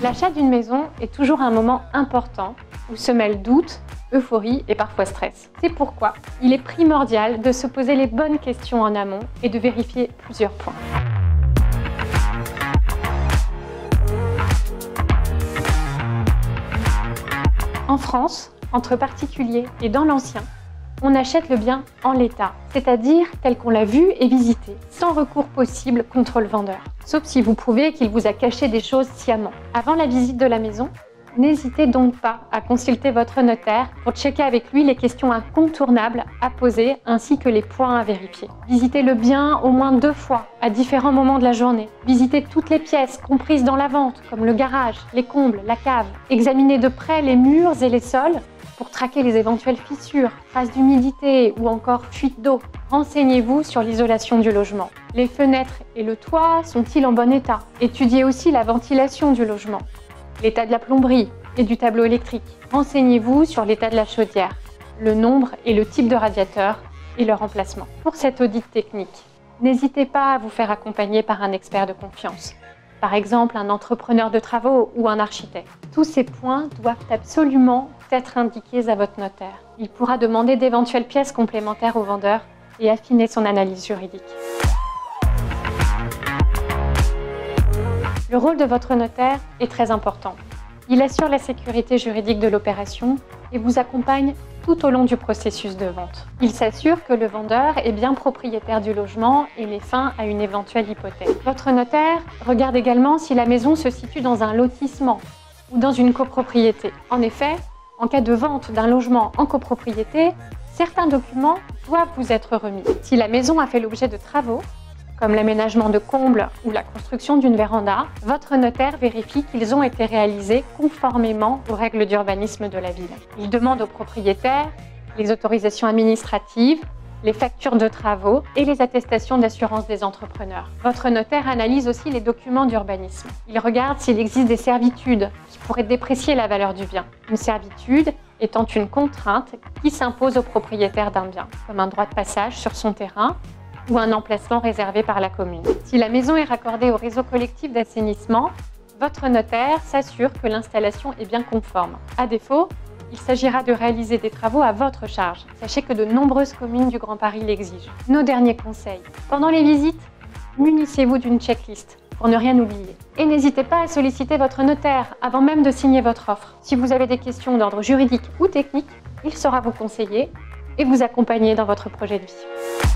L'achat d'une maison est toujours un moment important où se mêlent doute, euphorie et parfois stress. C'est pourquoi il est primordial de se poser les bonnes questions en amont et de vérifier plusieurs points. En France, entre particuliers et dans l'ancien, on achète le bien en l'état, c'est-à-dire tel qu'on l'a vu et visité, sans recours possible contre le vendeur. Sauf si vous prouvez qu'il vous a caché des choses sciemment. Avant la visite de la maison, n'hésitez donc pas à consulter votre notaire pour checker avec lui les questions incontournables à poser ainsi que les points à vérifier. Visitez le bien au moins 2 fois à différents moments de la journée. Visitez toutes les pièces comprises dans la vente, comme le garage, les combles, la cave. Examinez de près les murs et les sols pour traquer les éventuelles fissures, traces d'humidité ou encore fuite d'eau. Renseignez-vous sur l'isolation du logement. Les fenêtres et le toit sont-ils en bon état? Étudiez aussi la ventilation du logement, l'état de la plomberie et du tableau électrique. Renseignez-vous sur l'état de la chaudière, le nombre et le type de radiateur et leur emplacement. Pour cet audit technique, n'hésitez pas à vous faire accompagner par un expert de confiance. Par exemple, un entrepreneur de travaux ou un architecte. Tous ces points doivent absolument être indiqués à votre notaire. Il pourra demander d'éventuelles pièces complémentaires au vendeur et affiner son analyse juridique. Le rôle de votre notaire est très important. Il assure la sécurité juridique de l'opération et vous accompagne tout au long du processus de vente. Il s'assure que le vendeur est bien propriétaire du logement et met fin à une éventuelle hypothèque. Votre notaire regarde également si la maison se situe dans un lotissement ou dans une copropriété. En effet, en cas de vente d'un logement en copropriété, certains documents doivent vous être remis. Si la maison a fait l'objet de travaux, comme l'aménagement de combles ou la construction d'une véranda, votre notaire vérifie qu'ils ont été réalisés conformément aux règles d'urbanisme de la ville. Il demande au propriétaire les autorisations administratives, les factures de travaux et les attestations d'assurance des entrepreneurs. Votre notaire analyse aussi les documents d'urbanisme. Il regarde s'il existe des servitudes qui pourraient déprécier la valeur du bien. Une servitude étant une contrainte qui s'impose au propriétaire d'un bien, comme un droit de passage sur son terrain ou un emplacement réservé par la commune. Si la maison est raccordée au réseau collectif d'assainissement, votre notaire s'assure que l'installation est bien conforme. À défaut, il s'agira de réaliser des travaux à votre charge. Sachez que de nombreuses communes du Grand Paris l'exigent. Nos derniers conseils. Pendant les visites, munissez-vous d'une checklist pour ne rien oublier. Et n'hésitez pas à solliciter votre notaire avant même de signer votre offre. Si vous avez des questions d'ordre juridique ou technique, il saura vous conseiller et vous accompagner dans votre projet de vie.